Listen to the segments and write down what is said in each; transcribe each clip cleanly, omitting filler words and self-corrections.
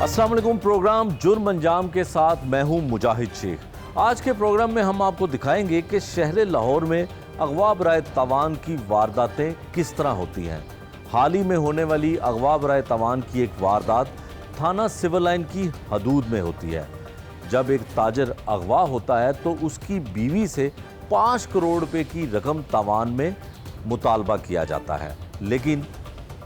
अस्सलाम वालेकुम। प्रोग्राम जुर्म अंजाम के साथ मैं हूं मुजाहिद शेख। आज के प्रोग्राम में हम आपको दिखाएंगे कि शहर लाहौर में अगवा बराए तवान की वारदातें किस तरह होती हैं। हाल ही में होने वाली अगवा बराए तवान की एक वारदात थाना सिविल लाइन की हदूद में होती है। जब एक ताजर अगवा होता है तो उसकी बीवी से 5 करोड़ रुपए की रकम तवान में मुतालबा किया जाता है, लेकिन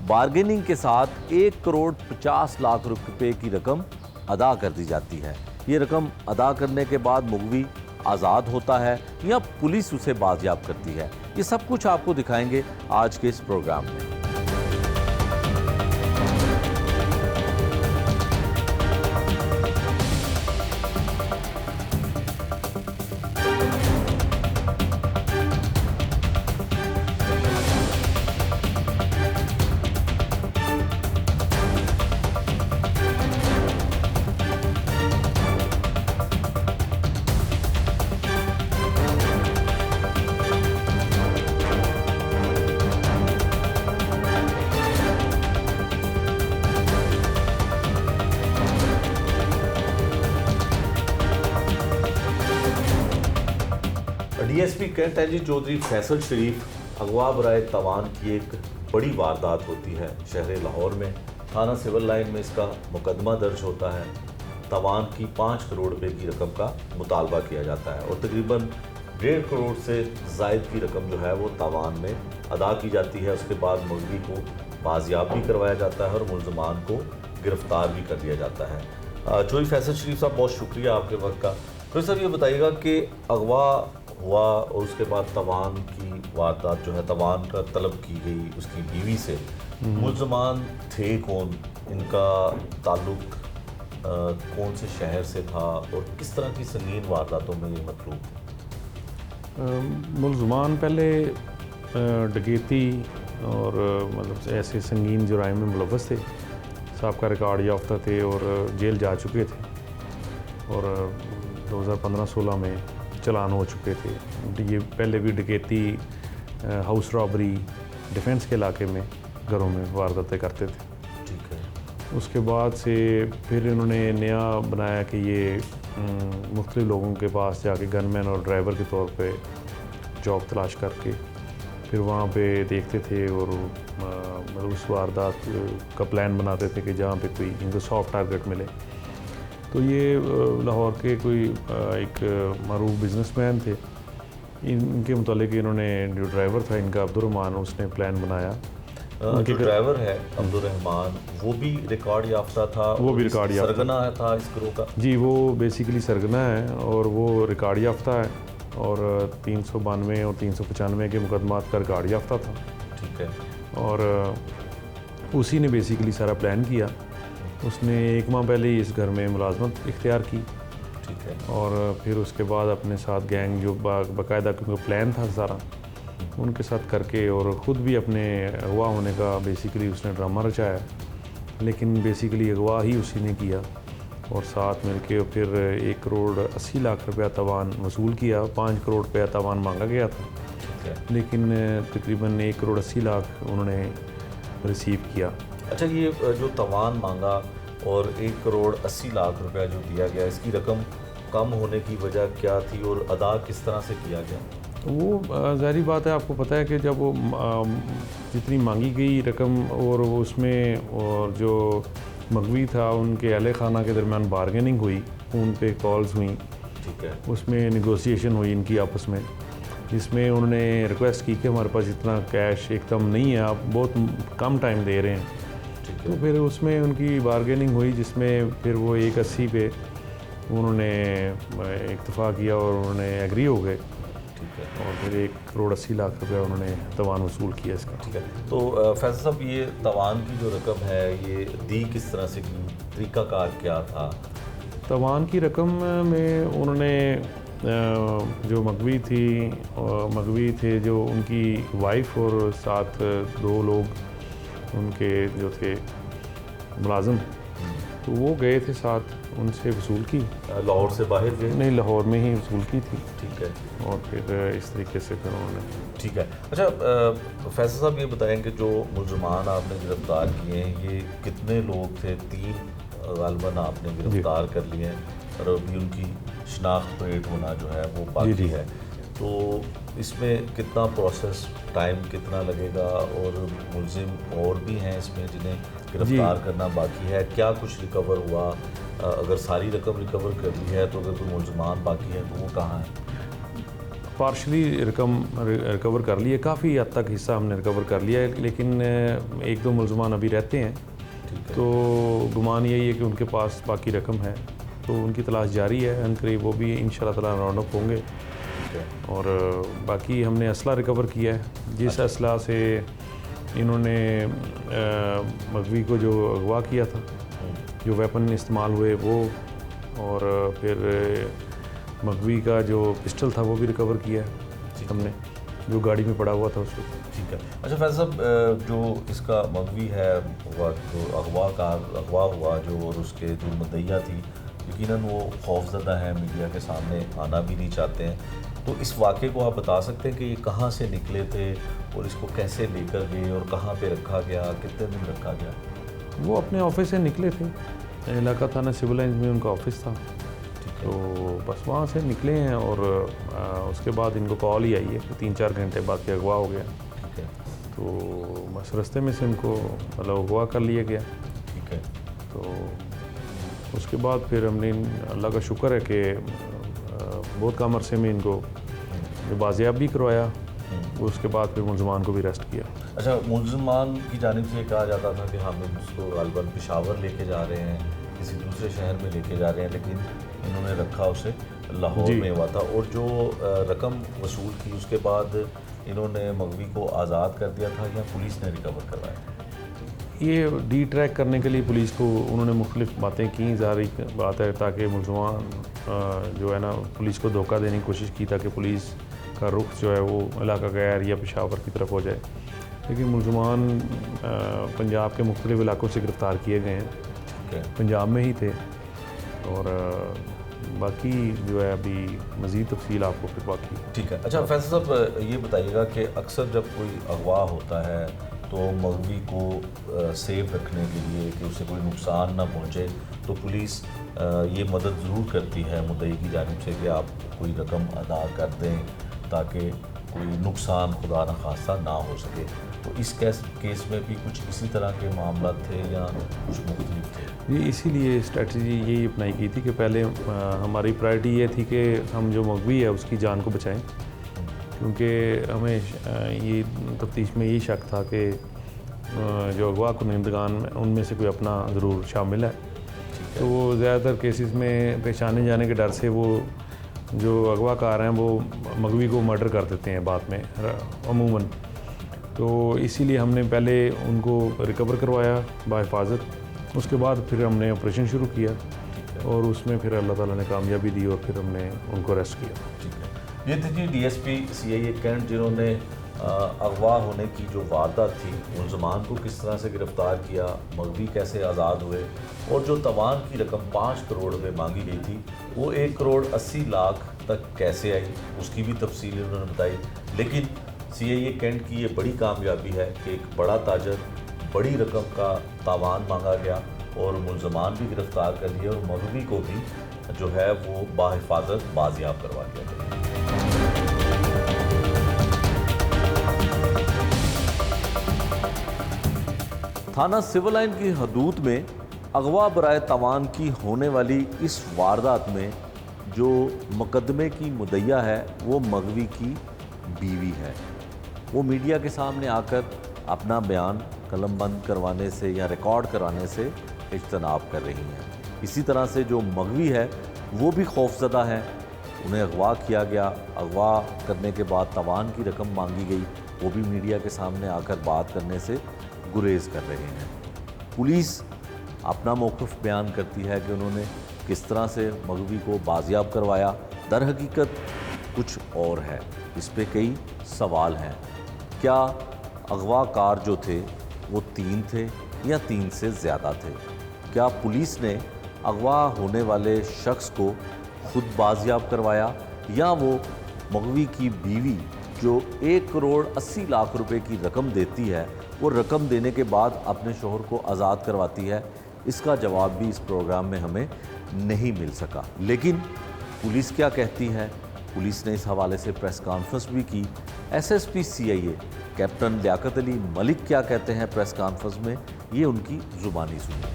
बार्गेनिंग के साथ 1 करोड़ 50 लाख रुपए की रकम अदा कर दी जाती है। ये रकम अदा करने के बाद मुगवी आज़ाद होता है या पुलिस उसे बाजियाब करती है। ये सब कुछ आपको दिखाएंगे आज के इस प्रोग्राम में। डीएसपी कैंट एली चौधरी फैसल शरीफ अगवा बराए तवान की एक बड़ी वारदात होती है शहर लाहौर में। थाना सिविल लाइन में इसका मुकदमा दर्ज होता है। तवान की 5 करोड़ रुपए की रकम का मुतालबा किया जाता है और तकरीबन 1.5 करोड़ से ज़ायद की रकम जो है वो तवान में अदा की जाती है। उसके बाद मुलवी को बाजियाब भी करवाया जाता है और मुलजमान को गिरफ्तार भी कर दिया जाता है। चौधरी फैसल शरीफ साहब, बहुत शुक्रिया आपके वक्त का। तो सर ये बताइएगा कि अगवा हुआ और उसके बाद तवान की वारदात जो है, तवान का तलब की गई उसकी बीवी से, मुलजमान थे कौन, इनका ताल्लुक कौन से शहर से था और किस तरह की संगीन वारदातों में ये मतलूब थे? मुलजमान पहले डकैती और मतलब ऐसे संगीन जुराइम में मुलव्वस थे, साहब का रिकॉर्ड याफ्ता थे और जेल जा चुके थे और 2015-16 में चलान हो चुके थे। ये पहले भी डकैती, हाउस रॉबरी, डिफेंस के इलाके में घरों में वारदातें करते थे। ठीक है। उसके बाद से फिर इन्होंने नया बनाया कि ये मुख्तलिफ लोगों के पास जाके गनमैन और ड्राइवर के तौर पे जॉब तलाश करके फिर वहाँ पे देखते थे और मतलब उस वारदात का प्लान बनाते थे कि जहाँ पे कोई इनको सॉफ्ट टारगेट मिले। तो ये लाहौर के कोई एक मरूफ बिजनेसमैन थे, इनके मुतालिक इन्होंने जो ड्राइवर था इनका अब्दुर्रहमान, उसने प्लान बनाया। जो ड्राइवर है अब्दुर्रहमान, वो भी रिकॉर्ड याफ्ता था? वो भी रिकॉर्ड याफ्ता सरगना था इस गिरोह का? जी, वो बेसिकली सरगना है और वो रिकॉर्ड याफ्ता है और 392 और 395 के मुकदमात का रिकॉर्ड याफ्ता था। ठीक है। और उसी ने बेसिकली सारा प्लान किया। उसने 1 माह पहले ही इस घर में मुलाजमत इख्तियार की। ठीक है। और फिर उसके बाद अपने साथ गैंग जो बाकायदा क्योंकि प्लान था सारा, उनके साथ करके और ख़ुद भी अपने अगवा होने का बेसिकली उसने ड्रामा रचाया, लेकिन बेसिकली अगवा ही उसी ने किया और साथ मिलके फिर 1 करोड़ 80 लाख रुपया तवान वसूल किया। 5 करोड़ रुपया तवान मांगा गया था, लेकिन तकरीबन 1 करोड़ 80 लाख उन्होंने रिसीव किया। अच्छा, ये जो तवान मांगा और 1 करोड़ 80 लाख रुपया जो दिया गया, इसकी रकम कम होने की वजह क्या थी और अदा किस तरह से किया गया? वो ज़ाहिर बात है, आपको पता है कि जब वो जितनी मांगी गई रकम और वो उसमें और जो मगवी था उनके अहले खाना के दरमियान बारगेनिंग हुई, फ़ोन पे कॉल्स हुई। ठीक है। उसमें नेगोशिएशन हुई इनकी आपस में, जिसमें उन्होंने रिक्वेस्ट की कि हमारे पास इतना कैश एकदम नहीं है, आप बहुत कम टाइम दे रहे हैं। तो फिर उसमें उनकी बारगेनिंग हुई, जिसमें फिर वो 180 पे उन्होंने इत्तफाक किया और उन्होंने एग्री हो गए। ठीक है। और फिर 1 करोड़ 80 लाख रुपया उन्होंने तवान वसूल किया इसका। ठीक है। तो फैसल साहब, ये तवान की जो रकम है ये दी किस तरह से की, तरीक़ाकार क्या था? तवान की रकम में उन्होंने जो मगवी थे जो उनकी वाइफ और साथ 2 लोग उनके जो थे मुलाजिम, तो वो गए थे साथ, उनसे वसूल की। लाहौर से बाहर गए? नहीं, लाहौर में ही वसूल की थी। ठीक है। और फिर इस तरीके से फिर उन्होंने। ठीक है। अच्छा, फैसल साहब ये बताएं कि जो मुलजमान आपने गिरफ्तार किए हैं ये कितने लोग थे? 3 गालिबन आपने गिरफ्तार कर लिए हैं और अभी उनकी शनाख्त परेड होना जो है वो बाकी है, तो इसमें कितना प्रोसेस टाइम कितना लगेगा और मुलजिम और भी हैं इसमें जिन्हें गिरफ्तार करना बाकी है? क्या कुछ रिकवर हुआ? अगर सारी रकम रिकवर कर ली है तो अगर कोई मुलजमान बाकी है तो वो कहाँ है? पार्शली रकम रिकवर कर ली है, काफ़ी हद तक हिस्सा हमने रिकवर कर लिया है, लेकिन एक दो मुलजमान अभी रहते हैं, तो गुमान यही है कि उनके पास बाकी रकम है, तो उनकी तलाश जारी है। अनकरीब वो भी इंशाल्लाह ताला राउंड अप होंगे। और बाकी हमने असला रिकवर किया है, जिस असला से इन्होंने मगवी को जो अगवा किया था, जो वेपन इस्तेमाल हुए वो, और फिर मगवी का जो पिस्टल था वो भी रिकवर किया है हमने, जो गाड़ी में पड़ा हुआ था उसको। ठीक है। अच्छा फैज़ साहब, जो इसका मगवी है जो अगवा हुआ जो, और उसके जो मुद्दइया थी, यकीनन वो खौफज़दा है, मीडिया के सामने आना भी नहीं चाहते हैं, तो इस वाक़े को आप बता सकते हैं कि ये कहाँ से निकले थे और इसको कैसे लेकर गए और कहाँ पे रखा गया, कितने दिन रखा गया? वो अपने ऑफिस से निकले थे, इलाका थाना सिविल लाइंस में उनका ऑफिस था, तो बस वहाँ से निकले हैं और उसके बाद इनको कॉल ही आई है कि 3-4 घंटे बाद के अगवा हो गया। ठीक है। तो बस रास्ते में से उनको मतलब अगवा कर लिया गया। ठीक है। तो उसके बाद फिर हमने अल्लाह का शुक्र है कि बहुत कम अरसे में इनको जो बाजियाब भी करवाया, उसके बाद फिर मुलजमान को भी अरेस्ट किया। अच्छा, मुलजमान की जानिब से कहा जाता था कि हम उसको गालिबन पेशावर लेके जा रहे हैं, किसी दूसरे शहर में लेके जा रहे हैं, लेकिन इन्होंने रखा उसे लाहौर में हुआ था, और जो रकम वसूल की उसके बाद इन्होंने मगवी को आज़ाद कर दिया था या पुलिस ने रिकवर करवाया? ये डी ट्रैक करने के लिए पुलिस को उन्होंने मुख्तलिफ बातें की, ज़ाहिर बात है, ताकि मुलजमान जो है ना पुलिस को धोखा देने की कोशिश की ताकि पुलिस का रुख जो है वो इलाका गैर या पेशावर की तरफ हो जाए, लेकिन मुलजमान पंजाब के मुख्तलिफ इलाकों से गिरफ़्तार किए गए हैं, पंजाब में ही थे, और बाकी जो है अभी मज़ीद तफसील आपको फिर बाकी। ठीक है। अच्छा फैज़ल साहब, ये बताइएगा कि अक्सर जब कोई अगवा होता है तो मगवी को सेफ रखने के लिए कि उसे कोई नुकसान ना पहुंचे, तो पुलिस ये मदद ज़रूर करती है मुद्दई की जानिब से कि आप कोई रकम अदा कर दें ताकि कोई नुकसान खुदा न खास्ता ना हो सके, तो इस केस में भी कुछ इसी तरह के मामला थे या कुछ मुख्तलिफ थे? ये इसीलिए स्ट्रेटजी यही अपनाई की थी कि पहले हमारी प्रायोरिटी ये थी कि हम जो मगवी है उसकी जान को बचाएं, क्योंकि हमें ये तफ्तीश में यही शक था कि जो अगवा कुनिंदगान उनमें से कोई अपना ज़रूर शामिल है, तो वो ज़्यादातर केसेस में पहचाने जाने के डर से वो जो अगवाकार हैं वो मगवी को मर्डर कर देते हैं बाद में अमूमन, तो इसीलिए हमने पहले उनको रिकवर करवाया बाहिफाजत, उसके बाद फिर हमने ऑपरेशन शुरू किया और उसमें फिर अल्लाह ताला ने कामयाबी दी और फिर हमने उनको अरेस्ट किया। ठीक है। ये थी जी DSP CIA कैंट, जिन्होंने अगवा होने की जो वारदात थी, मुलजमान को किस तरह से गिरफ़्तार किया, मगवी कैसे आज़ाद हुए, और जो तवान की रकम 5 करोड़ रुपये मांगी गई थी वो 1 करोड़ 80 लाख तक कैसे आई, उसकी भी तफसील उन्होंने बताई। लेकिन CIA कैंट की ये बड़ी कामयाबी है कि एक बड़ा ताजर, बड़ी रकम का तावान मांगा गया और मुलजमान भी गिरफ़्तार कर लिए और मगवी को भी जो है वो बाहिफाजत बाजियाब करवा दिया गया। थाना सिविल लाइन की हदूद में अगवा बराए तवान की होने वाली इस वारदात में जो मुकदमे की मुद्दइया है वो मगवी की बीवी है। वो मीडिया के सामने आकर अपना बयान कलम बंद करवाने से या रिकॉर्ड करवाने से इज्तनाब कर रही हैं। इसी तरह से जो मगवी है वो भी खौफज़दा है, उन्हें अगवा किया गया, अगवा करने के बाद तवान की रकम मांगी गई, वो भी मीडिया के सामने आकर बात करने से गुरेज कर रहे हैं। पुलिस अपना मौक़िफ़ बयान करती है कि उन्होंने किस तरह से मगवी को बाजियाब करवाया, दर हकीकत कुछ और है। इस पे कई सवाल हैं। क्या अगवाकार जो थे वो 3 थे या 3 से ज़्यादा थे? क्या पुलिस ने अगवा होने वाले शख्स को खुद बाजियाब करवाया या वो मगवी की बीवी जो 1 करोड़ 80 लाख रुपए की रकम देती है, वो रकम देने के बाद अपने शोहर को आज़ाद करवाती है? इसका जवाब भी इस प्रोग्राम में हमें नहीं मिल सका। लेकिन पुलिस क्या कहती है, पुलिस ने इस हवाले से प्रेस कॉन्फ्रेंस भी की। SSP CIA captain Liaquat Ali Malik क्या कहते हैं प्रेस कॉन्फ्रेंस में, ये उनकी जुबानी सुनिए।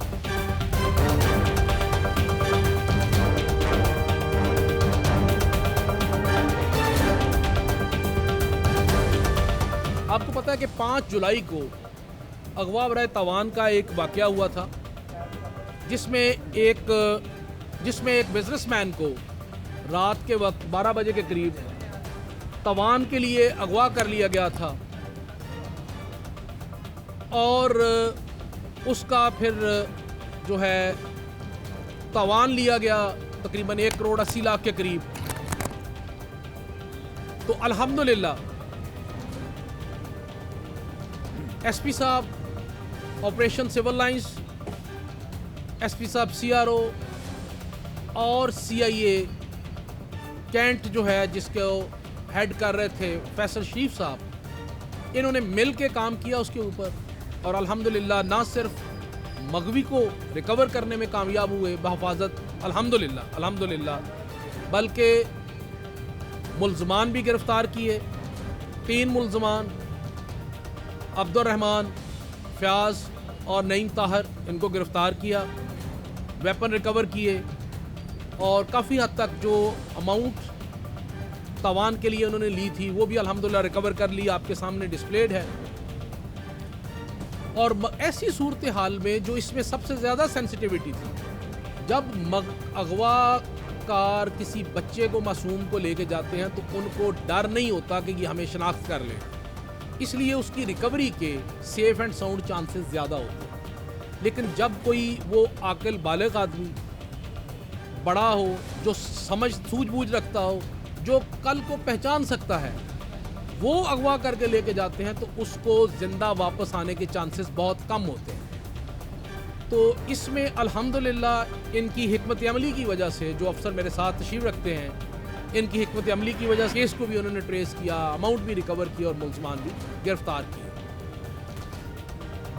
आपको पता है कि 5 जुलाई को अगवा बराए तवान का एक वाक़या हुआ था, जिसमें एक बिजनेसमैन को रात के वक्त 12 बजे के करीब तवान के लिए अगवा कर लिया गया था और उसका फिर जो है तवान लिया गया तकरीबन 1 करोड़ 80 लाख के करीब। तो अल्हम्दुलिल्लाह एसपी साहब ऑपरेशन सिविल लाइंस, एसपी साहब सीआरओ और सीआईए कैंट जो है जिसको हेड कर रहे थे फैसल शरीफ साहब, इन्होंने मिल के काम किया उसके ऊपर और अल्हम्दुलिल्लाह ना सिर्फ मगवी को रिकवर करने में कामयाब हुए बहफाजत अल्हम्दुलिल्लाह, बल्कि मुल्ज़मान भी गिरफ्तार किए। 3 मुल्ज़मान अब्दुर्रहमान, फ़याज़ और नईम ताहर, इनको गिरफ़्तार किया, वेपन रिकवर किए और काफ़ी हद तक जो अमाउंट तवान के लिए उन्होंने ली थी वो भी अल्हम्दुलिल्लाह रिकवर कर ली, आपके सामने डिस्प्लेड है। और ऐसी सूरत हाल में जो इसमें सबसे ज़्यादा सेंसिटिविटी थी, जब अगवा कार किसी बच्चे को, मासूम को लेके जाते हैं तो उनको डर नहीं होता कि ये हमें शनाख्त कर लें, इसलिए उसकी रिकवरी के सेफ एंड साउंड चांसेस ज़्यादा होते हैं। लेकिन जब कोई वो आकिल बालिग आदमी बड़ा हो, जो समझ सूझबूझ रखता हो, जो कल को पहचान सकता है, वो अगवा करके लेके जाते हैं तो उसको ज़िंदा वापस आने के चांसेस बहुत कम होते हैं। तो इसमें अल्हम्दुलिल्लाह इनकी हिकमत अमली की वजह से, जो अफसर मेरे साथ तशरीफ़ रखते हैं, इनकी हिकमत अमली की वजह से केस को भी उन्होंने ट्रेस किया, अमाउंट भी रिकवर किया और मुल्ज़मान भी गिरफ्तार किए।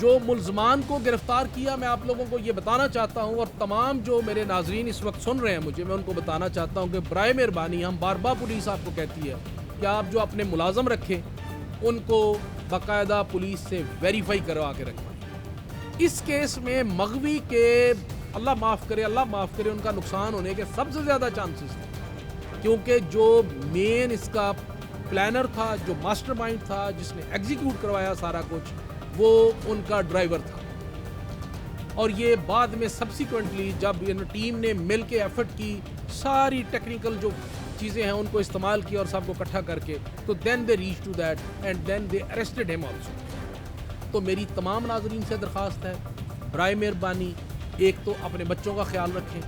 जो मुल्ज़मान को गिरफ्तार किया, मैं आप लोगों को ये बताना चाहता हूँ और तमाम जो मेरे नाजरीन इस वक्त सुन रहे हैं मुझे, मैं उनको बताना चाहता हूँ कि बराए मेहरबानी, हम बार बार पुलिस आपको कहती है कि आप जो अपने मुलाजम रखें उनको बाकायदा पुलिस से वेरीफाई करवा के रखें। इस केस में मगवी के अल्लाह माफ़ करे उनका नुकसान होने के सबसे ज़्यादा चांसेस थे, क्योंकि जो मेन इसका प्लानर था, जो मास्टरमाइंड था, जिसने एग्जीक्यूट करवाया सारा कुछ, वो उनका ड्राइवर था। और ये बाद में सब्सिक्वेंटली जब इन टीम ने मिल के एफर्ट की, सारी टेक्निकल जो चीज़ें हैं उनको इस्तेमाल किया और सबको इकट्ठा करके, तो then they reach to that and then they arrested him also. तो मेरी तमाम नाजरीन से दरख्वास्त है, बराए मेहरबानी, एक तो अपने बच्चों का ख्याल रखें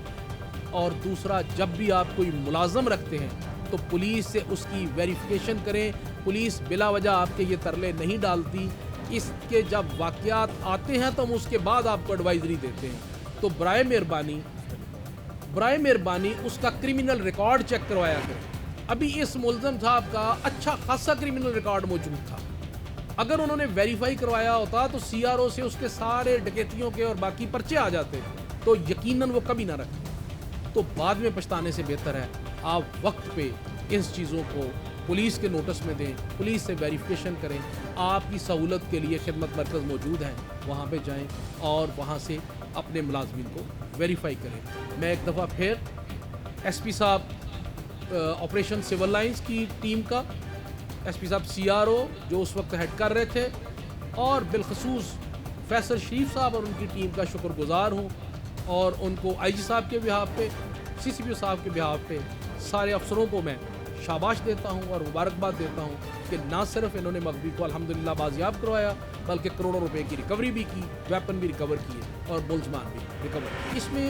और दूसरा, जब भी आप कोई मुलाजम रखते हैं तो पुलिस से उसकी वेरिफिकेशन करें। पुलिस बिला वजह आपके ये तरले नहीं डालती, इसके जब वाक़यात आते हैं तो हम उसके बाद आपको एडवाइजरी देते हैं। तो बराए मेहरबानी उसका क्रिमिनल रिकॉर्ड चेक करवाया करें। अभी इस मुल्ज़म साहब का अच्छा खासा क्रिमिनल रिकॉर्ड मौजूद था, अगर उन्होंने वेरीफाई करवाया होता तो सीआरओ से उसके सारे डकैतियों के और बाकी पर्चे आ जाते, तो यकीनन वो कभी ना रखें। तो बाद में पछताने से बेहतर है आप वक्त पे इस चीज़ों को पुलिस के नोटिस में दें, पुलिस से वेरिफिकेशन करें। आपकी सहूलत के लिए खिदमत मरकज़ मौजूद हैं, वहाँ पे जाएं और वहाँ से अपने मुलाजमीन को वेरीफाई करें। मैं एक दफ़ा फिर एसपी साहब ऑपरेशन सिविल लाइंस की टीम का, एसपी साहब सीआरओ जो उस वक्त हेड कर रहे थे, और बिलखसूस फैसल शरीफ साहब और उनकी टीम का शुक्रगुजार हूँ, और उनको आईजी साहब के बिहाफ पे, सीसीपीओ साहब के बिहाफ पे सारे अफसरों को मैं शाबाश देता हूँ और मुबारकबाद देता हूँ कि ना सिर्फ इन्होंने मगवी को अल्हम्दुलिल्लाह बाजियाब करवाया, बल्कि करोड़ों रुपए की रिकवरी भी की, वेपन भी रिकवर किए और मुल्ज़मान भी रिकवर। इसमें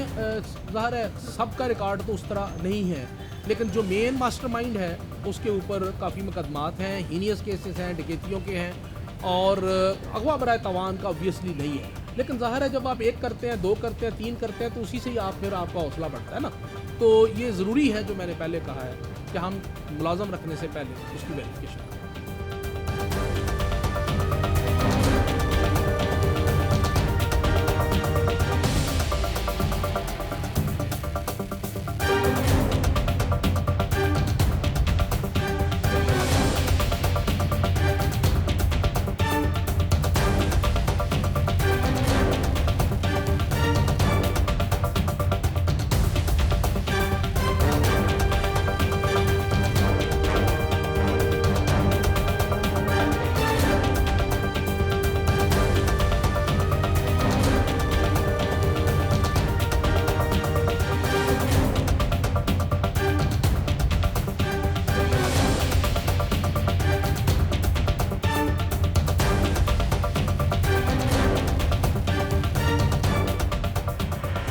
ज़ाहिर है सबका रिकॉर्ड तो उस तरह नहीं है, लेकिन जो मेन मास्टरमाइंड है उसके ऊपर काफ़ी मुकदमात हैं, हीनियस केसेस हैं, डकैतियों के हैं, और अगवा बराए तवान का ऑब्वियसली नहीं है। लेकिन ज़ाहिर है जब आप 1 करते हैं, 2 करते हैं, 3 करते हैं, तो उसी से ही फिर आपका हौसला बढ़ता है ना। तो ये ज़रूरी है जो मैंने पहले कहा है कि हम मुलाजम रखने से पहले उसकी वेरिफिकेशन करें।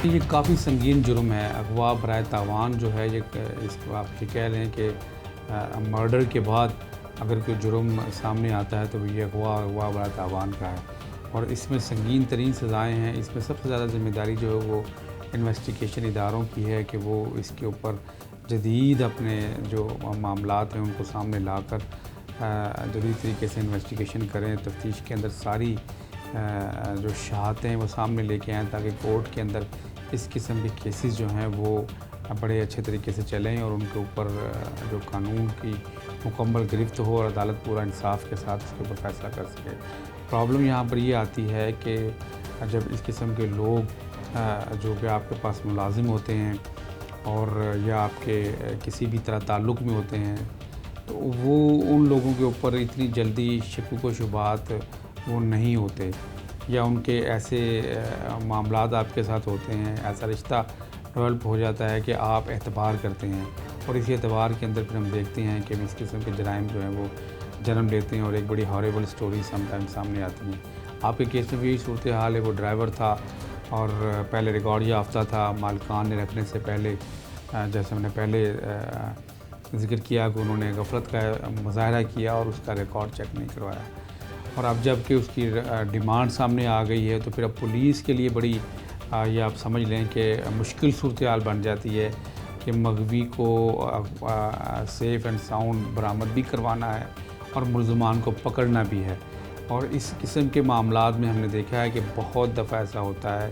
ये काफ़ी संगीन जुर्म है। अगवा बराए तावान जो है, ये इसको आप ये कह लें कि मर्डर के बाद अगर कोई जुर्म सामने आता है तो ये अगवा बराए तावान का है और इसमें संगीन तरीन सज़ाएँ हैं। इसमें सबसे ज़्यादा ज़िम्मेदारी जो है वो इन्वेस्टिगेशन इदारों की है कि वो इसके ऊपर जदीद अपने जो मामलात हैं उनको सामने लाकर जदीद तरीके से इन्वेस्टिगेशन करें, तफ्तीश के अंदर सारी जो शहादतें हैं वो सामने लेके आएँ ताकि कोर्ट के अंदर इस किस्म के केसेस जो हैं वो बड़े अच्छे तरीके से चलें और उनके ऊपर जो कानून की मुकम्मल गिरफ्त हो और अदालत पूरा इंसाफ के साथ उसके ऊपर फ़ैसला कर सके। प्रॉब्लम यहाँ पर ये आती है कि जब इस किस्म के लोग जो कि आपके पास मुलाजिम होते हैं और या आपके किसी भी तरह ताल्लुक़ में होते हैं तो वो उन लोगों के ऊपर इतनी जल्दी शक व शुबहात वो नहीं होते या उनके ऐसे मामलात आपके साथ होते हैं, ऐसा रिश्ता डेवलप हो जाता है कि आप एतबार करते हैं और इसी एतबार के अंदर फिर हम देखते हैं कि इस किस्म के जराइम जो हैं वो जन्म लेते हैं और एक बड़ी हॉरेबल स्टोरी समटाइम सामने आती हैं। आपके केस में भी यही सूरत हाल है। वो ड्राइवर था और पहले रिकॉर्ड याफ्ता था, मालिकान ने रखने से पहले जैसे हमने पहले ज़िक्र किया कि उन्होंने गफलत का मुज़ाहरा किया और उसका रिकॉर्ड चेक नहीं करवाया और अब जबकि उसकी डिमांड सामने आ गई है तो फिर अब पुलिस के लिए बड़ी ये आप समझ लें कि मुश्किल सूरत हाल बन जाती है कि मगवी को सेफ़ एंड साउंड बरामद भी करवाना है और मुल्ज़मान को पकड़ना भी है। और इस किस्म के मामलात में हमने देखा है कि बहुत दफ़ा ऐसा होता है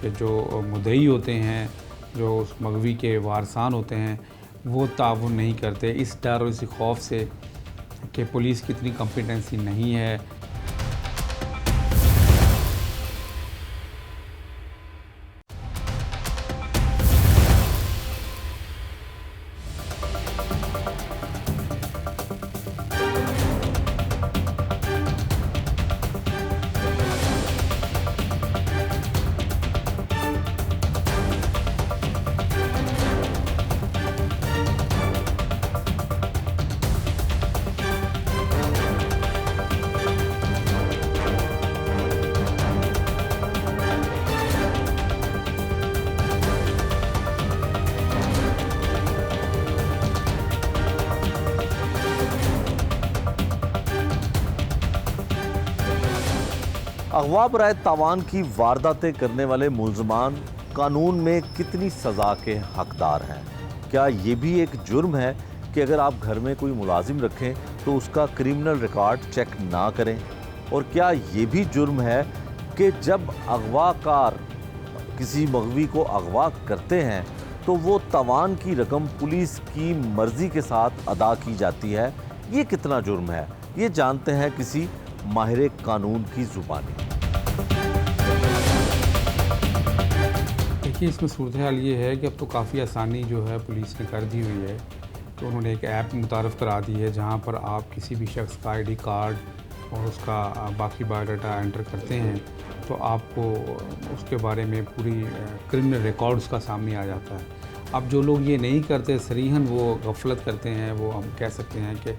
कि जो मुद्दई होते हैं, जो उस मगवी के वारसान होते हैं, वो ताउन नहीं करते इस डर और इस खौफ से कि पुलिस की इतनी कॉम्पिटेंसी नहीं है। अगवा बराए तावान की वारदातें करने वाले मुल्ज़मान कानून में कितनी सज़ा के हकदार हैं? क्या ये भी एक जुर्म है कि अगर आप घर में कोई मुलाजिम रखें तो उसका क्रिमिनल रिकॉर्ड चेक ना करें? और क्या ये भी जुर्म है कि जब अगवाकार किसी मगवी को अगवा करते हैं तो वो तावान की रकम पुलिस की मर्ज़ी के साथ अदा की जाती है? ये कितना जुर्म है? ये जानते हैं किसी माहिर कानून की ज़ुबानी। देखिए, इसमें सूरत हाल ये है कि अब तो काफ़ी आसानी जो है पुलिस ने कर दी हुई है। तो उन्होंने एक ऐप मुतारफ़ करा दी है जहाँ पर आप किसी भी शख्स का आईडी कार्ड और उसका बाकी बायोडाटा एंटर करते हैं तो आपको उसके बारे में पूरी क्रिमिनल रिकॉर्ड उसका सामने आ जाता है। अब जो लोग ये नहीं करते, सरीहन वो गफलत करते हैं, वो हम कह सकते हैं कि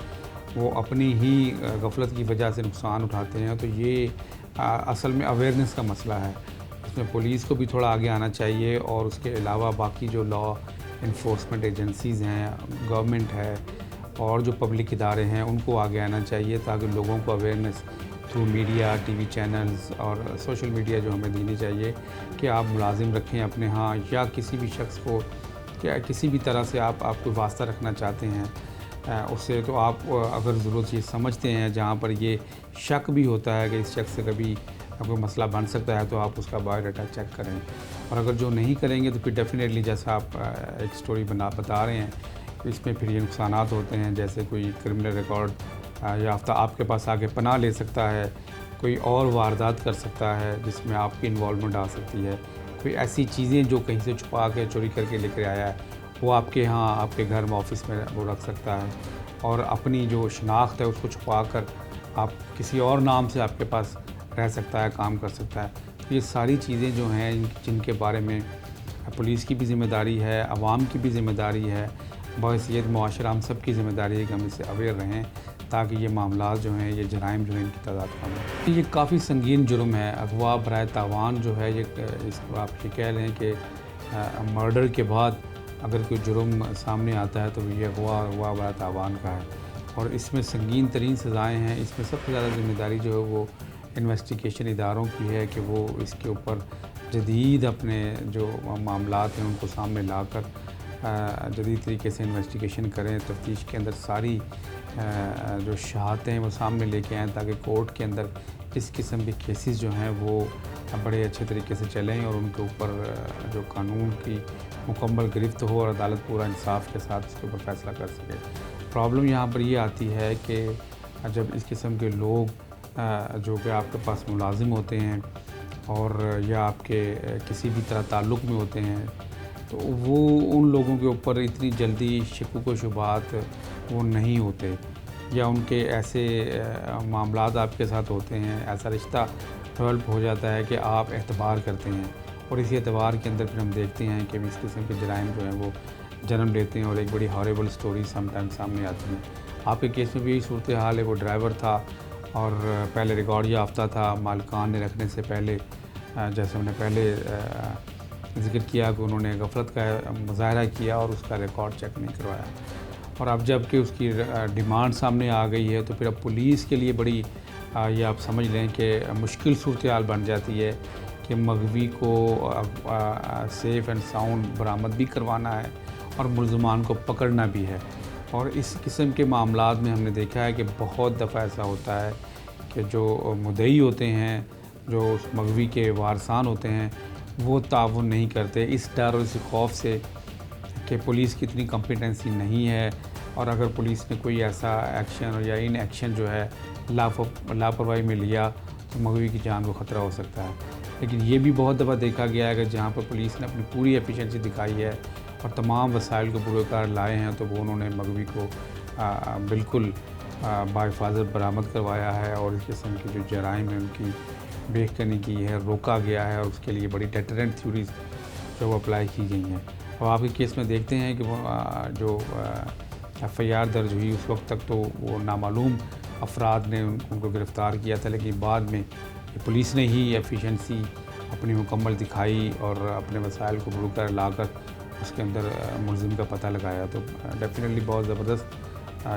वो अपनी ही गफलत की वजह से नुकसान उठाते हैं। तो ये असल में अवेयरनेस का मसला है। इसमें पुलिस को भी थोड़ा आगे आना चाहिए और उसके अलावा बाकी जो लॉ इन्फोर्समेंट एजेंसीज़ हैं, गवर्नमेंट है और जो पब्लिक इदारे हैं उनको आगे आना चाहिए ताकि लोगों को awareness through media, TV channels और सोशल मीडिया जो हमें देनी चाहिए कि आप मुलाजिम रखें अपने यहाँ या किसी भी शख्स को क्या किसी भी तरह से आप कोई वास्ता रखना चाहते हैं उससे, तो आप अगर ज़रूरत ये समझते हैं जहाँ पर ये शक भी होता है कि इस शख्स से कभी कोई मसला बन सकता है तो आप उसका बायोडाटा चेक करें। और अगर जो नहीं करेंगे तो फिर डेफिनेटली जैसा आप एक स्टोरी बता रहे हैं इसमें फिर ये नुकसानात होते हैं, जैसे कोई क्रिमिनल रिकॉर्ड याफ्ता आपके पास आके पनाह ले सकता है, कोई और वारदात कर सकता है जिसमें आपकी इन्वॉल्वमेंट आ सकती है, कोई ऐसी चीज़ें जो कहीं से छुपा के चोरी करके लेकर आया है वो आपके यहाँ आपके घर में ऑफिस में वो रख सकता है और अपनी जो शनाख्त है उसको छुपा कर आप किसी और नाम से आपके पास रह सकता है, काम कर सकता है। तो ये सारी चीज़ें जो हैं जिनके बारे में पुलिस की भी ज़िम्मेदारी है, आवाम की भी ज़िम्मेदारी है, बहैसियत मुआशरा हम सब की ज़िम्मेदारी है कि हम इससे अवेयर रहें ताकि ये मामला जो हैं, ये जराइम जो हैं, इनकी तादाद कम हो। ये काफ़ी संगीन जुर्म है। अगवा बराए तावान जो है, ये इसको आप ये कह लें कि मर्डर के बाद अगर कोई जुर्म सामने आता है तो ये अगवा बराए तावान का है और इसमें संगीन तरीन सज़ाएँ हैं। इसमें सबसे ज़्यादा ज़िम्मेदारी जो है वो इन्वेस्टिगेशन इदारों की है कि वो इसके ऊपर जदीद अपने जो मामलात हैं उनको सामने लाकर जदीद तरीके से इन्वेस्टिगेशन करें, तफ्तीश के अंदर सारी जो शहादतें हैं वो सामने लेके आएँ ताकि कोर्ट के अंदर इस किस्म के केसेस जो हैं वो बड़े अच्छे तरीके से चलें और उनके ऊपर जो कानून की मुकम्मल गिरफ्त हो और अदालत पूरा इंसाफ के साथ उसके ऊपर फ़ैसला कर सके। प्रॉब्लम यहाँ पर ये आती है कि जब इस किस्म के लोग जो कि आपके पास मुलाजिम होते हैं और या आपके किसी भी तरह ताल्लुक़ में होते हैं तो वो उन लोगों के ऊपर इतनी जल्दी शक़ व शुबहात वो नहीं होते या उनके ऐसे मामलात आपके साथ होते हैं, ऐसा रिश्ता डेवलप हो जाता है कि आप एतबार करते हैं और इसी एतबार के अंदर फिर हम देखते हैं कि इस किस्म के जराइम जो हैं वो जन्म लेते हैं और एक बड़ी हॉरेबल स्टोरी समटाइम सामने आती है। आपके केस में भी यही सूरत हाल है। वो ड्राइवर था और पहले रिकॉर्ड याफ्ता था, मालिकान ने रखने से पहले जैसे हमने पहले ज़िक्र किया कि उन्होंने गफलत का मुज़ाहरा किया और उसका रिकॉर्ड चेक नहीं करवाया और अब जबकि उसकी डिमांड सामने आ गई है तो फिर अब पुलिस के लिए बड़ी ये आप समझ लें कि मुश्किल सूरत हाल बन जाती है कि मगवी को सेफ़ एंड साउंड बरामद भी करवाना है और मुल्ज़मान को पकड़ना भी है। और इस किस्म के मामलात में हमने देखा है कि बहुत दफ़ा ऐसा होता है कि जो मुद्दई होते हैं, जो उस मगवी के वारसान होते हैं, वो ताउन नहीं करते इस डर और इस खौफ से कि पुलिस की इतनी कॉम्पिटेंसी नहीं है और अगर पुलिस ने कोई ऐसा एक्शन या इन एक्शन जो है लापरवाही में लिया तो मगवी की जान को ख़तरा हो सकता है। लेकिन ये भी बहुत दफ़ा देखा गया है कि जहाँ पर पुलिस ने अपनी पूरी एफिशिएंसी दिखाई है और तमाम वसाइल को पुरकार लाए हैं तो वो उन्होंने मगवी को बिल्कुल बाहिफाजत बरामद करवाया है और इस किस्म की जो जराइम है उनकी बेखनी की है, रोका गया है और उसके लिए बड़ी डेटरेंट थ्योरीज जो वो अप्लाई की गई हैं। और आपके केस में देखते हैं कि वो जो FIR दर्ज हुई उस वक्त तक तो वो नामालूम अफराद ने उनको गिरफ़्तार किया था, लेकिन बाद में पुलिस ने ही एफिशिएंसी अपनी मुकम्मल दिखाई और अपने वसाइल को बुरुकर लाकर उसके अंदर मुलज़िम का पता लगाया। तो डेफिनेटली बहुत ज़बरदस्त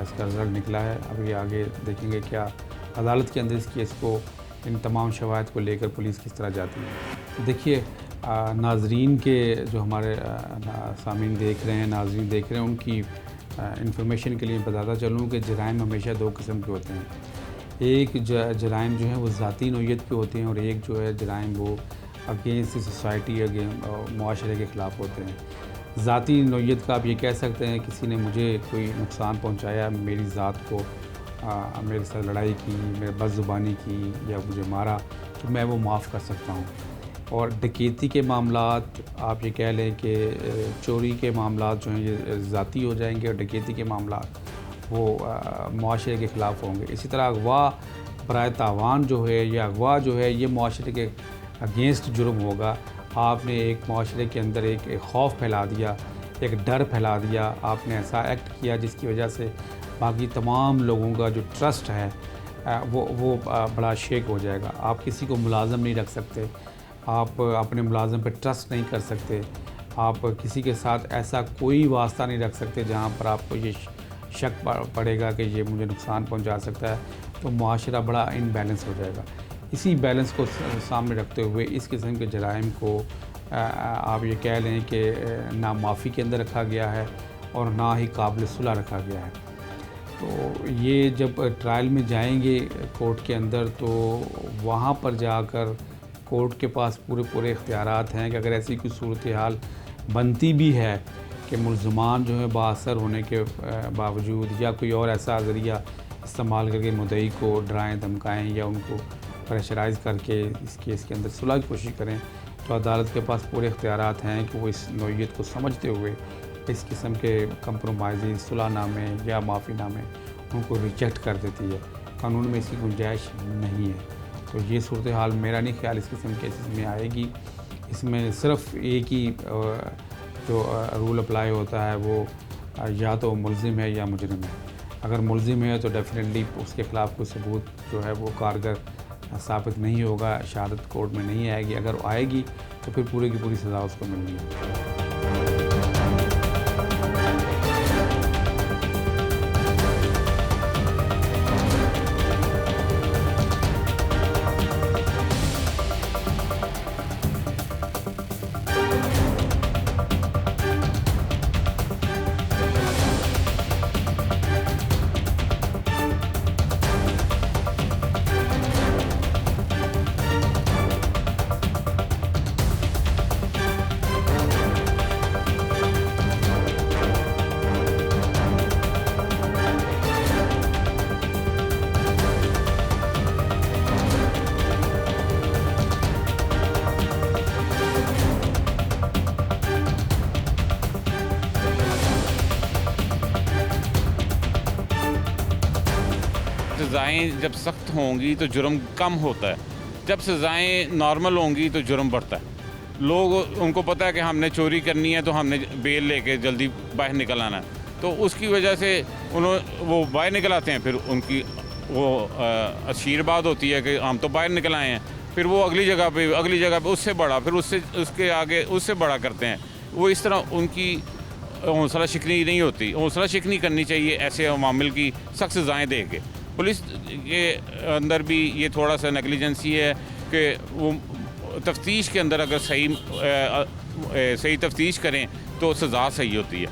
इसका रिज़ल्ट निकला है। अभी आगे देखेंगे क्या अदालत के अंदर इस केस को, इन तमाम शवाहिद को लेकर पुलिस किस तरह जाती है। देखिए नाजरीन के जो हमारे सामीन देख रहे हैं, नाजरीन देख रहे हैं, उनकी इंफॉर्मेशन के लिए बताता चलूँ कि जराइम हमेशा दो किस्म के होते हैं। एक जराइम जो है वो ज़ाती नौइयत के होते हैं और एक जो है जराइम वो अगेंस्ट सोसाइटी मुआशरे के ख़िलाफ़ होते हैं। ज़ाती नौइयत का आप ये कह सकते हैं किसी ने मुझे कोई नुकसान पहुँचाया, मेरी ज़ात को मेरे साथ लड़ाई की, मेरे बदज़ुबानी की या मुझे मारा तो मैं वो माफ़ कर सकता हूँ। और डकैती के मामलात आप ये कह लें कि चोरी के मामलात जो हैं ये ज़ाती हो जाएंगे और डकैती के मामलात वो मुआशरे के ख़िलाफ़ होंगे। इसी तरह अगवा बराए तावान जो है या अगवा जो है ये मुआशरे के अगेंस्ट जुर्म होगा। आपने एक मुआशरे के अंदर एक खौफ फैला दिया, एक डर फैला दिया, आपने ऐसा एक्ट किया जिसकी वजह से बाकी तमाम लोगों का जो ट्रस्ट है वो बड़ा शेक हो जाएगा। आप किसी को मुलाज़म नहीं रख सकते, आप अपने मुलाज़म पर ट्रस्ट नहीं कर सकते, आप किसी के साथ ऐसा कोई वास्ता नहीं रख सकते जहाँ पर आपको ये शक पड़ेगा कि ये मुझे नुकसान पहुँचा सकता है। तो मुआशरा बड़ा इनबैलेंस हो जाएगा। इसी बैलेंस को सामने रखते हुए इस किस्म के जराइम को आप ये कह लें कि ना माफ़ी के अंदर रखा गया है और ना ही काबिल सुलह रखा गया है। तो ये जब ट्रायल में जाएंगे कोर्ट के अंदर तो वहाँ पर जाकर कोर्ट के पास पूरे इख्तियारात हैं कि अगर ऐसी कोई सूरत हाल बनती भी है कि मुल्ज़मान जो है बाअसर होने के बावजूद या कोई और ऐसा ज़रिया इस्तेमाल करके मुद्दई को डराएं धमकाएं या उनको प्रेशराइज़ करके इस केस के अंदर सुलह की कोशिश करें तो अदालत के पास पूरे इख्तियारात हैं कि वो इस नौइयत को समझते हुए इस किस्म के कंप्रोमाइज़ सुलहनामे या माफ़ीनामे उनको रिजेक्ट कर देती है। कानून में इसकी गुंजाइश नहीं है। तो ये सूरत हाल मेरा नहीं ख्याल इस किस्म केसेस में आएगी। इसमें सिर्फ एक ही जो रूल अप्लाई होता है वो या तो मुल्ज़िम है या मुजरिम है। अगर मुलजिम है तो डेफिनेटली उसके ख़िलाफ़ कोई सबूत जो है वो कारगर साबित नहीं होगा, शहादत कोर्ट में नहीं आएगी। अगर आएगी तो फिर पूरी की पूरी सज़ा उसको मिलनी है। सज़ाएँ जब सख्त होंगी तो जुर्म कम होता है, जब सज़ाएँ नॉर्मल होंगी तो जुर्म बढ़ता है। लोग उनको पता है कि हमने चोरी करनी है तो हमने बेल लेके जल्दी बाहर निकल आना है, तो उसकी वजह से वो बाहर निकल आते हैं। फिर उनकी वो आशीर्वाद होती है कि हम तो बाहर निकल आए हैं, फिर वो अगली जगह पे उससे बड़ा, फिर उसके आगे उससे बड़ा करते हैं। वो इस तरह उनकी हौसला शिकनी नहीं होती। हौसला शिकनी करनी चाहिए ऐसे अवामिल की सख्त सज़ाएँ दे के। पुलिस के अंदर भी ये थोड़ा सा नेगलिजेंसी है कि वो तफ्तीश के अंदर अगर सही तफ्तीश करें तो सज़ा सही होती है।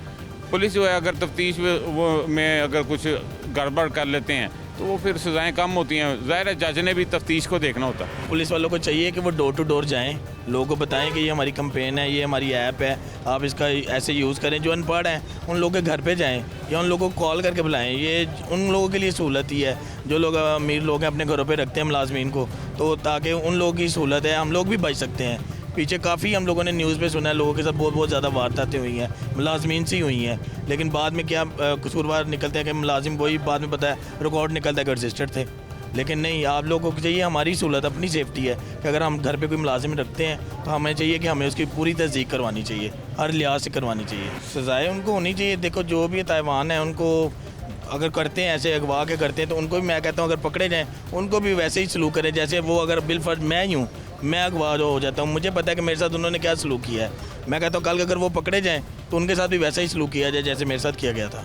पुलिस जो है अगर तफ्तीश में अगर कुछ गड़बड़ कर लेते हैं तो वो फिर सज़ाएँ कम होती हैं। ज़ाहिर है जज ने भी तफ्तीश को देखना होता है। पुलिस वालों को चाहिए कि वो डोर टू डोर जाएं, लोगों को बताएं कि ये हमारी कैंपेन है, ये हमारी ऐप है, आप इसका ऐसे यूज़ करें। जो अनपढ़ हैं उन लोगों के घर पे जाएं या उन लोगों को कॉल करके बुलाएं। ये उन लोगों के लिए सहूलत ही है जो लोग अमीर लोग हैं, अपने घरों पे रखते हैं मुलाजमीन को, तो ताकि उन लोगों की सहूलत है, हम लोग भी बच सकते हैं। पीछे काफ़ी हम लोगों ने न्यूज़ पे सुना है लोगों के साथ बहुत ज़्यादा वारदातें हुई हैं, मुलाजमीन से ही हुई हैं, लेकिन बाद में क्या कसूरवार निकलते हैं कि मुलाजिम वही बाद में पता है रिकॉर्ड निकलता है कि रजिस्टर्ड थे। लेकिन नहीं, आप लोगों को चाहिए, हमारी सहूलत अपनी सेफ्टी है कि अगर हम घर पे कोई मुलाजिम रखते हैं तो हमें चाहिए कि हमें उसकी पूरी तस्दीक करवानी चाहिए, हर लिहाज से करवानी चाहिए। सज़ाएँ उनको होनी चाहिए। देखो जो भी ताइवान है उनको अगर करते हैं ऐसे अगवा के करते हैं तो उनको भी मैं कहता हूँ अगर पकड़े जाएँ उनको भी वैसे ही सलूक करें जैसे वो अगर बिलफर्ज मैं ही हूँ, मैं अगवा हो जाता हूँ, मुझे पता है कि मेरे साथ उन्होंने क्या सलूक किया है। मैं कहता हूँ कल अगर वो पकड़े जाएँ तो उनके साथ भी वैसा ही सलूक किया जाए जैसे मेरे साथ किया गया था।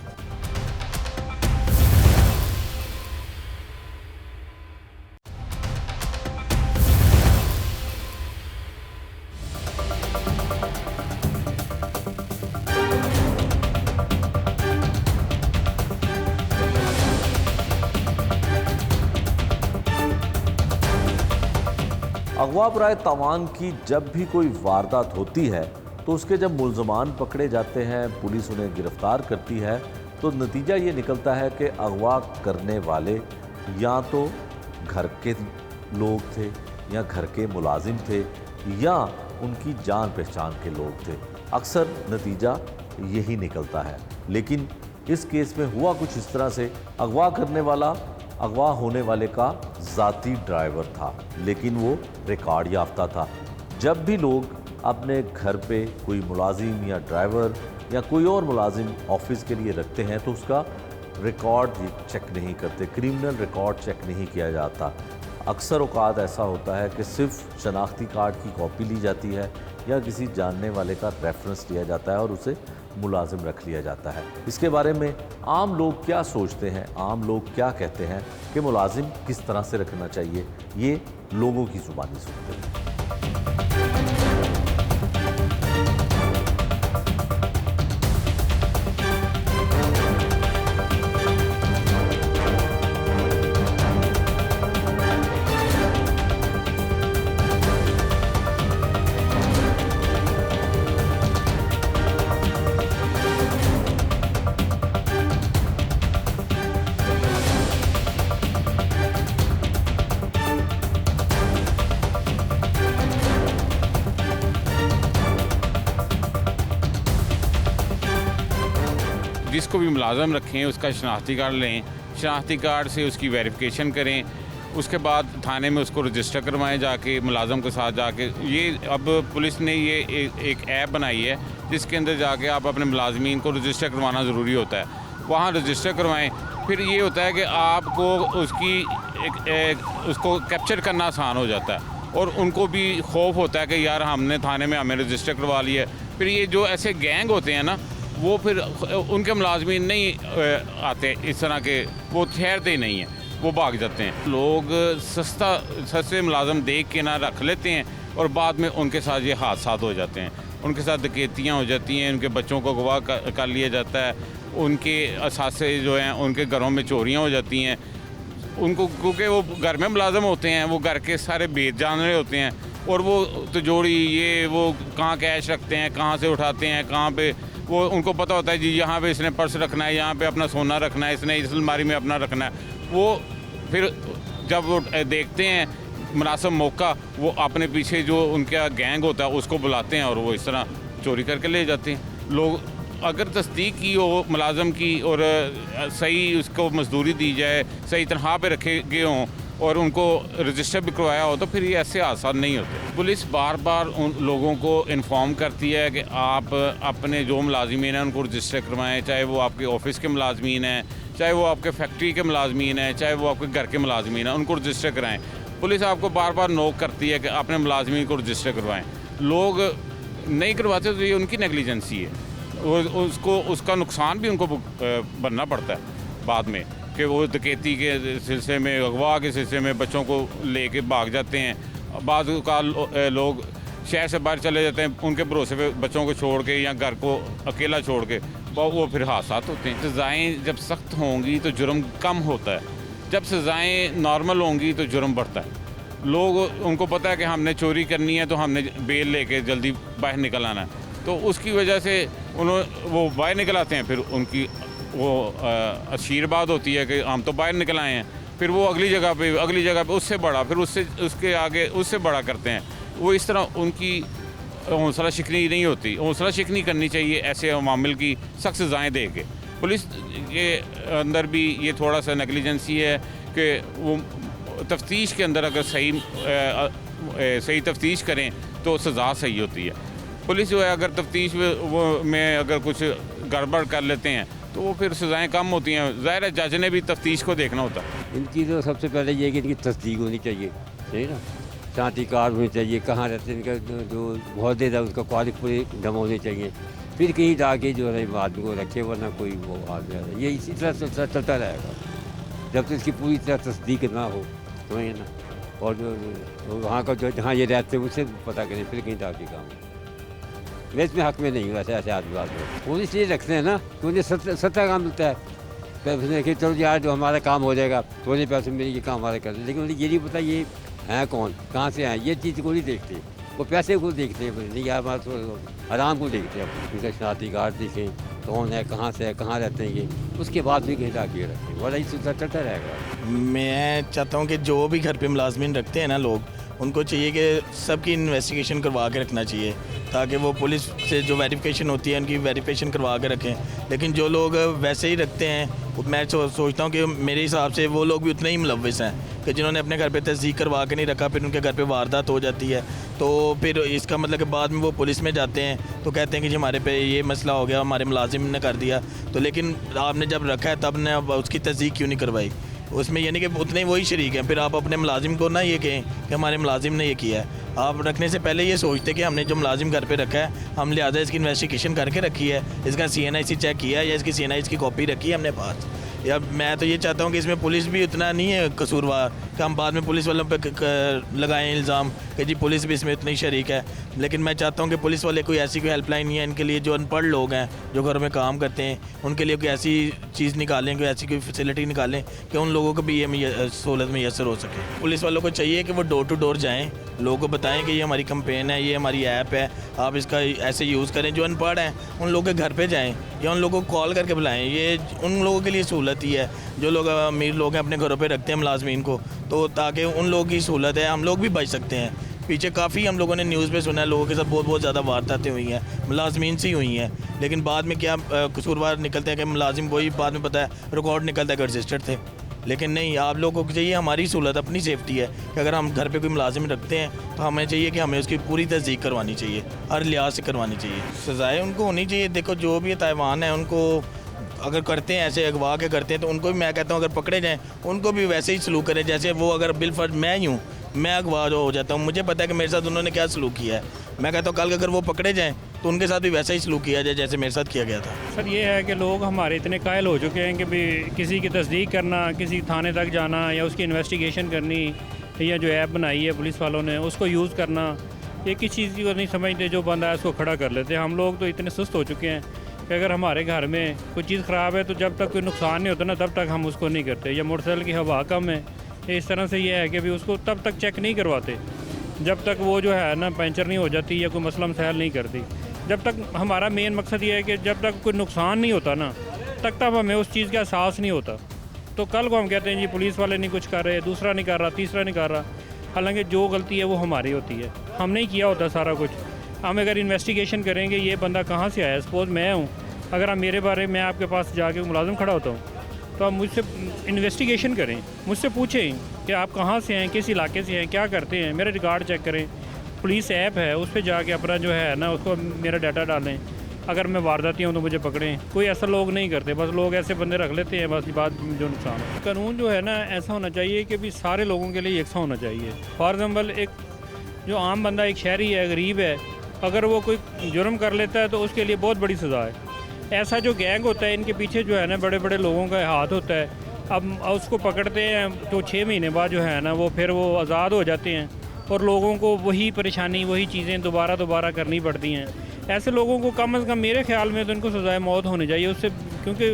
अगवा बराए तावान की जब भी कोई वारदात होती है तो उसके जब मुल्ज़मान पकड़े जाते हैं, पुलिस उन्हें गिरफ्तार करती है, तो नतीजा ये निकलता है कि अगवा करने वाले या तो घर के लोग थे या घर के मुलाजिम थे या उनकी जान पहचान के लोग थे। अक्सर नतीजा यही निकलता है। लेकिन इस केस में हुआ कुछ इस तरह से, अगवा करने वाला अगवा होने वाले का ज़ाती ड्राइवर था, लेकिन वो रिकॉर्ड याफ्ता था। जब भी लोग अपने घर पे कोई मुलाजिम या ड्राइवर या कोई और मुलाजिम ऑफिस के लिए रखते हैं तो उसका रिकॉर्ड चेक नहीं करते, क्रिमिनल रिकॉर्ड चेक नहीं किया जाता। अक्सर औकात ऐसा होता है कि सिर्फ शनाख्ती कार्ड की कॉपी ली जाती है या किसी जानने वाले का रेफरेंस लिया जाता है और उसे मुलाजिम रख लिया जाता है। इसके बारे में आम लोग क्या सोचते हैं, आम लोग क्या कहते हैं कि मुलाजिम किस तरह से रखना चाहिए, ये लोगों की ज़ुबानी सुनते हैं। जिसको भी मुलाजम रखें उसका शनाख्ती कार्ड लें, शनाख्ती कार्ड से उसकी वेरिफिकेशन करें, उसके बाद थाने में उसको रजिस्टर करवाएं जाके मुलाजम के साथ जाके। ये अब पुलिस ने ये एक ऐप बनाई है जिसके अंदर जाके आप अपने मुलाजमीन को रजिस्टर करवाना ज़रूरी होता है। वहाँ रजिस्टर करवाएं, फिर ये होता है कि आपको उसको कैप्चर करना आसान हो जाता है और उनको भी खौफ होता है कि यार हमने थाने में हमें रजिस्टर करवा लिया है। फिर ये जो ऐसे गैंग होते हैं ना, वो फिर उनके मुलाजमीन नहीं आते इस तरह के, वो ठहरते ही नहीं हैं, वो भाग जाते हैं। लोग सस्ते मुलाजम देख के ना रख लेते हैं और बाद में उनके साथ ये हादसा हो जाते हैं, उनके साथ डकैतियाँ हो जाती हैं, उनके बच्चों को अगवा कर लिया जाता है, उनके असासे जो हैं उनके घरों में चोरियाँ हो जाती हैं उनको, क्योंकि वो घर में मुलाजम होते हैं, वो घर के सारे भेद जान रहे होते हैं और वो तिजोरी ये वो कहाँ कैश रखते हैं, कहाँ से उठाते हैं, कहाँ पे वो उनको पता होता है जी यहाँ पे इसने पर्स रखना है, यहाँ पे अपना सोना रखना है, इसने इस अलमारी में अपना रखना है। वो फिर जब वो देखते हैं मुनासिब मौका, वो अपने पीछे जो उनका गैंग होता है उसको बुलाते हैं और वो इस तरह चोरी करके ले जाते हैं। लोग अगर तस्दीक की हो मुलाजम की और सही उसको मजदूरी दी जाए, सही तनख्वाह पे रखे गए हों और उनको रजिस्टर भी करवाया हो तो फिर ये ऐसे हादसा नहीं होते। पुलिस बार बार उन लोगों को इन्फॉर्म करती है कि आप अपने जो मुलाजमीन हैं उनको रजिस्टर करवाएं, चाहे वो आपके ऑफिस के मुलाजमीन हैं, चाहे वो आपके फैक्ट्री के मुलाजमीन हैं, चाहे वो आपके घर के मुलाजमीन हैं, उनको रजिस्टर कराएँ। पुलिस आपको बार बार नोक करती है कि अपने मुलाजमीन को रजिस्टर करवाएँ। लोग नहीं करवाते तो ये उनकी नेगलिजेंसी है और उसका नुकसान भी उनको बनना पड़ता है बाद में, कि वो डकैती के सिलसिले में, अगवा के सिलसिले में बच्चों को लेके भाग जाते हैं। बाद का लोग शहर से बाहर चले जाते हैं उनके भरोसे पे बच्चों को छोड़ के या घर को अकेला छोड़ के, वो फिर हादसा होते हैं। सज़ाएँ जब सख्त होंगी तो जुर्म कम होता है, जब सज़ाएँ नॉर्मल होंगी तो जुर्म बढ़ता है। लोग उनको पता है कि हमने चोरी करनी है तो हमने बेल लेके जल्दी बाहर निकल आना है, तो उसकी वजह से वो बाहर निकल आते हैं। फिर उनकी वो आशीर्वाद होती है कि हम तो बाहर निकल आए हैं, फिर वो अगली जगह पे उससे बड़ा, फिर उसके आगे उससे बड़ा करते हैं। वो इस तरह उनकी हौसला शिकनी नहीं होती, हौसला शिकनी करनी चाहिए ऐसे अवामिल की सख्त सज़ाएँ दे के। पुलिस के अंदर भी ये थोड़ा सा नेगलिजेंसी है कि वो तफ्तीश के अंदर अगर सही तफ्तीश करें तो सज़ा सही होती है। पुलिस जो है अगर तफ्तीश में अगर कुछ गड़बड़ कर लेते हैं तो वो फिर सज़ाएँ कम होती हैं। ज़ाहिर है जज ने भी तफ्तीश को देखना होता है। इनकी तो सबसे पहले ये कि इनकी तस्दीक होनी चाहिए, सही ना, शांति कार्ड होनी चाहिए, कहाँ रहते हैं इनका जो बहुत देर है उसका क्वालिफाई जमा होनी चाहिए, फिर कहीं जाके जो है आदमी को रखे, वरना कोई वो आदमी ये इसी तरह चलता रहेगा जब तक इसकी पूरी तरह तस्दीक ना हो, समझिए ना। और जो वहाँ का जो जहाँ ये रहते हैं उससे पता करें, फिर कहीं जाके काम। मैं इसमें हक में नहीं हूँ ऐसे आदमी बात में। वो इसलिए रखते हैं ना कि उन्हें सत्ता काम मिलता है, पैसे कि चलो यार जो हमारा काम हो जाएगा थोड़े पैसे में ये काम हमारा कर दे, लेकिन उन्हें ये नहीं पता ये हैं कौन, कहाँ से हैं, ये चीज़ को नहीं देखते। वो पैसे को देखते हैं, नहीं यार हमारा तो आराम को देखते हैं, उनका शनाख्ती कार्ड देखें, कौन है, कहाँ से है, कहाँ रहते हैं ये, उसके बाद भी कहीं जाके रखें, वरना इस चलता रहेगा। मैं चाहता हूँ कि जो भी घर पे मुलाजमीन रखते हैं ना लोग, उनको चाहिए कि सबकी इन्वेस्टिगेशन करवा के रखना चाहिए, ताकि वो पुलिस से जो वेरिफिकेशन होती है उनकी वेरिफिकेशन करवा के रखें। लेकिन जो लोग वैसे ही रखते हैं, मैं सोचता हूँ कि मेरे हिसाब से वो लोग भी उतने ही मुलव्वस हैं कि जिन्होंने अपने घर पे तस्दीक करवा के नहीं रखा, फिर उनके घर पे वारदात हो जाती है, तो फिर इसका मतलब कि बाद में वो पुलिस में जाते हैं तो कहते हैं कि जी हमारे पे ये मसला हो गया, हमारे मुलाजिम ने कर दिया। तो लेकिन आपने जब रखा है तब ने उसकी तस्दीक क्यों नहीं करवाई? उसमें यानी कि उतने वही शरीक हैं। फिर आप अपने मुलाजिम को ना ये कहें कि हमारे मुलाजिम ने ये किया है। आप रखने से पहले ये सोचते कि हमने जो मुलाजिम घर पे रखा है, हम लिहाजा इसकी इन्वेस्टिगेशन करके रखी है, इसका CNIC चेक किया है या इसकी CNIC की कॉपी रखी है हमने पास। या मैं तो ये चाहता हूँ कि इसमें पुलिस भी उतना नहीं है कसूरवार कि हम बाद में पुलिस वालों पे लगाएं इल्ज़ाम कि जी पुलिस भी इसमें उतनी शरीक है। लेकिन मैं चाहता हूँ कि पुलिस वाले कोई ऐसी कोई हेल्पलाइन नहीं है इनके लिए, जो अनपढ़ लोग हैं जो घरों में काम करते हैं, उनके लिए कोई ऐसी चीज़ निकालें, कोई ऐसी कोई फैसिलिटी निकालें कि उन लोगों को भी ये सहूलत मैसर हो सके। पुलिस वालों को चाहिए कि वो डोर टू डोर जाएँ, लोगों को बताएं कि ये हमारी कंपेन है, ये हमारी ऐप है, आप इसका ऐसे यूज़ करें। जो अनपढ़ हैं उन लोगों के घर पे जाएं या उन लोगों को कॉल करके बुलाएं, ये उन लोगों के लिए सहूलत ही है। जो लोग अमीर लोग हैं अपने घरों पे रखते हैं मुलाजमीन को, तो ताकि उन लोगों की सहूलत है, हम लोग भी बच सकते हैं। पीछे काफ़ी हम लोगों ने न्यूज़ पे सुना है लोगों के साथ बहुत ज़्यादा वारदातें हुई हैं, मुलाजमीन से ही हुई हैं, लेकिन बाद में क्या कसूरवार निकलते हैं कि मुलाजिम वही बाद में पता है रिकॉर्ड निकलता है कि रजिस्टर्ड थे। लेकिन नहीं, आप लोगों को चाहिए, हमारी सहूलत अपनी सेफ्टी है कि अगर हम घर पे कोई मुलाजिम रखते हैं तो हमें चाहिए कि हमें उसकी पूरी तस्दीक करवानी चाहिए, हर लिहाज से करवानी चाहिए। सज़ाएँ उनको होनी चाहिए। देखो जो भी ताइवान है उनको अगर करते हैं ऐसे अगवा के करते हैं तो उनको भी मैं कहता हूँ अगर पकड़े जाएँ उनको भी वैसे ही सलूक करें जैसे वो अगर बिलफर्ज मैं ही हूँ, मैं अगवा जो हो जाता हूँ, मुझे पता है कि मेरे साथ उन्होंने क्या सलूक किया है, मैं कहता हूँ कल अगर वो पकड़े जाएँ तो उनके साथ भी वैसा ही सलूक किया जाए जैसे मेरे साथ किया गया था। सर ये है कि लोग हमारे इतने कायल हो चुके हैं कि भी किसी की तस्दीक करना, किसी थाने तक जाना या उसकी इन्वेस्टिगेशन करनी, या जो ऐप बनाई है पुलिस वालों ने उसको यूज़ करना, ये किस चीज़ की नहीं समझते, जो बंदा है उसको खड़ा कर लेते हैं। हम लोग तो इतने सुस्त हो चुके हैं कि अगर हमारे घर में कोई चीज़ ख़राब है तो जब तक कोई नुकसान नहीं होता ना तब तक हम उसको नहीं करते। या मोटरसाइकिल की हवा कम है, इस तरह से ये है कि भी उसको तब तक चेक नहीं करवाते जब तक वो जो है ना पंचर नहीं हो जाती या कोई मसला मसाइल नहीं करती। जब तक हमारा मेन मकसद ये है कि जब तक कोई नुकसान नहीं होता ना तब हमें उस चीज़ का एहसास नहीं होता। तो कल को हम कहते हैं जी पुलिस वाले नहीं कुछ कर रहे, दूसरा नहीं कर रहा, तीसरा नहीं कर रहा, हालांकि जो गलती है वो हमारी होती है, हमने ही किया होता है सारा कुछ। हम अगर इन्वेस्टिगेशन करेंगे ये बंदा कहाँ से आया, सपोज मैं हूँ, अगर आप मेरे बारे में आपके पास जाके मुलाजिम खड़ा होता हूँ तो आप मुझसे इन्वेस्टिगेशन करें, मुझसे पूछें कि आप कहाँ से हैं, किस इलाके से हैं, क्या करते हैं, मेरा रिकॉर्ड चेक करें। पुलिस ऐप है उस पर जाके अपना जो है ना उसको मेरा डाटा डालें, अगर मैं वारदाती हूँ तो मुझे पकड़ें। कोई ऐसा लोग नहीं करते, बस लोग ऐसे बंदे रख लेते हैं, बस बात जो नुकसान है। कानून जो है ना ऐसा होना चाहिए कि भी सारे लोगों के लिए यकसा होना चाहिए। फॉर एग्ज़ाम्पल एक जो आम बंदा, एक शहरी है, गरीब है, अगर वो कोई जुर्म कर लेता है तो उसके लिए बहुत बड़ी सज़ा है। ऐसा जो गैंग होता है इनके पीछे जो है ना बड़े बड़े लोगों का हाथ होता है, अब उसको पकड़ते हैं तो 6 महीने बाद जो है ना वो फिर वो आज़ाद हो जाते हैं और लोगों को वही परेशानी, वही चीज़ें दोबारा करनी पड़ती हैं। ऐसे लोगों को कम अज़ कम मेरे ख्याल में तो इनको सज़ाए मौत होनी चाहिए उससे, क्योंकि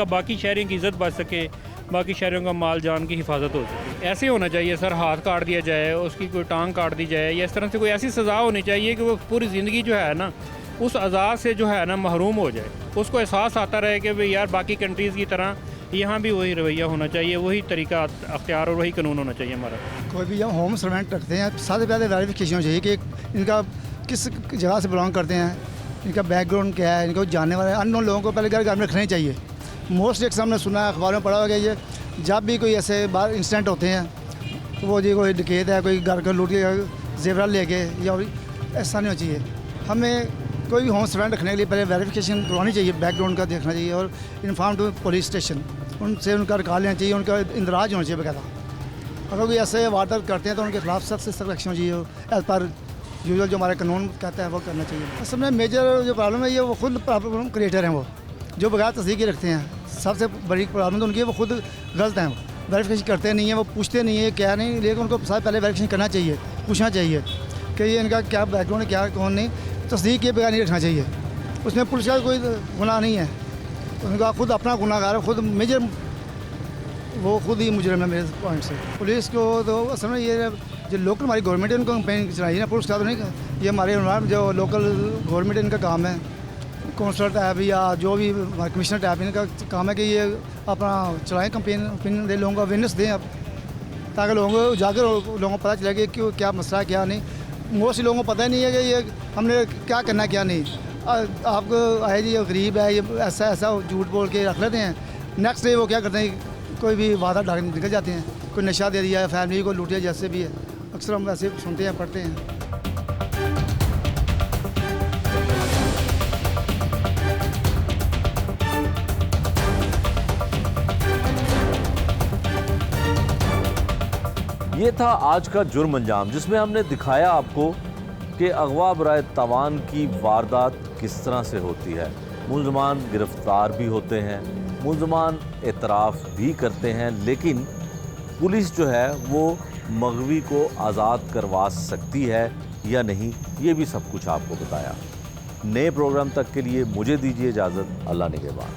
बाकी शहरियों की इज़्ज़त बच सके, बाकी शहरियों का माल जान की हिफाजत हो सके। ऐसे होना चाहिए सर, हाथ काट दिया जाए, उसकी कोई टांग काट दी जाए, या इस तरह से कोई ऐसी सज़ा होनी चाहिए कि वो पूरी ज़िंदगी जो है ना उस अज़ा से जो है ना महरूम हो जाए, उसको एहसास आता रहे कि भाई यार बाकी कंट्रीज़ की तरह यहाँ भी वही रवैया होना चाहिए, वही तरीका अख्तियार और वही कानून होना चाहिए हमारा। कोई भी हम होम सर्वेंट रखते हैं सबसे पहले वेरिफिकेशन चाहिए कि इनका किस जगह से बिलोंग करते हैं, इनका बैकग्राउंड क्या है, इनको जानने वाले अननोन लोगों को पहले घर में रखने चाहिए। मोस्ट एक हमने सुना है, अखबार में पढ़ा होगा, ये जब भी कोई ऐसे बार इंसिडेंट होते हैं वो जी कोई डकैत है, कोई घर को लूट के जेवरात लेके, या ऐसा नहीं होना चाहिए। हमें कोई भी होम सर्वेंट रखने के लिए पहले वेरिफिकेशन करवानी चाहिए, बैकग्राउंड का देखना चाहिए और इन्फॉर्म टू पुलिस स्टेशन, उनसे उनका रिकॉर्ड लेना चाहिए, उनका इंदराज होना चाहिए बकायदा। अगर कोई ऐसे वारदात करते हैं तो उनके खिलाफ सख्त से सख्त एक्शन होना चाहिए, एज पर यूजुअल जो हमारा कानून कहता है वो करना चाहिए। असल में मेजर जो प्रॉब्लम है ये वो खुद प्रॉब्लम क्रिएटर हैं, वो जो बगैर तस्दीक के रखते हैं। सबसे बड़ी प्रॉब्लम तो उनकी है, वो खुद गलत हैं, वो वेरिफिकेशन करते नहीं हैं, वो पूछते नहीं है क्या नहीं, लेकिन उनको सबसे पहले वेरिफिकेशन करना चाहिए, पूछना चाहिए कि ये इनका क्या बैकग्राउंड है, क्या कौन नहीं, तस्दीक के बगैर नहीं रखना चाहिए। उसमें पुलिस का कोई गुनाह नहीं है, उनका खुद अपना गुनाहगार है, खुद मेजर वो खुद ही मुजरिम है मेरे पॉइंट से। पुलिस को तो असल में ये जो लोकल हमारी गवर्नमेंट है उनको कंपेन चलाई है ना, पुलिस का तो नहीं, ये हमारे जो लोकल गवर्नमेंट है इनका काम है, कौंसलर टैब या जो भी कमिश्नर टैब, इनका काम है कि ये अपना चलाएँ कंपेन, ओपिनियन दे, लोगों को अवेयरनेस दें, अब ताकि लोगों को जाकर लोगों को पता चले कि क्यों क्या मसला है क्या नहीं। मोस्टली लोगों को पता ही नहीं है कि ये हमने क्या करना क्या नहीं। आपको आए जी ये गरीब है, ये ऐसा झूठ बोल के रख लेते हैं, नेक्स्ट डे वो क्या करते हैं, कोई भी वादा डाल निकल जाते हैं, कोई नशा दे दिया, फैमिली को लूटिया, जैसे भी है अक्सर हम ऐसे सुनते हैं, पढ़ते हैं। ये था आज का जुर्म अंजाम, जिसमें हमने दिखाया आपको कि अगवा बराए तावान की वारदात किस तरह से होती है। मुल्ज़मान गिरफ्तार भी होते हैं, मुल्ज़मान एतराफ़ भी करते हैं, लेकिन पुलिस जो है वो मगवी को आज़ाद करवा सकती है या नहीं, ये भी सब कुछ आपको बताया। नए प्रोग्राम तक के लिए मुझे दीजिए इजाज़त। अल्लाह निगहबान।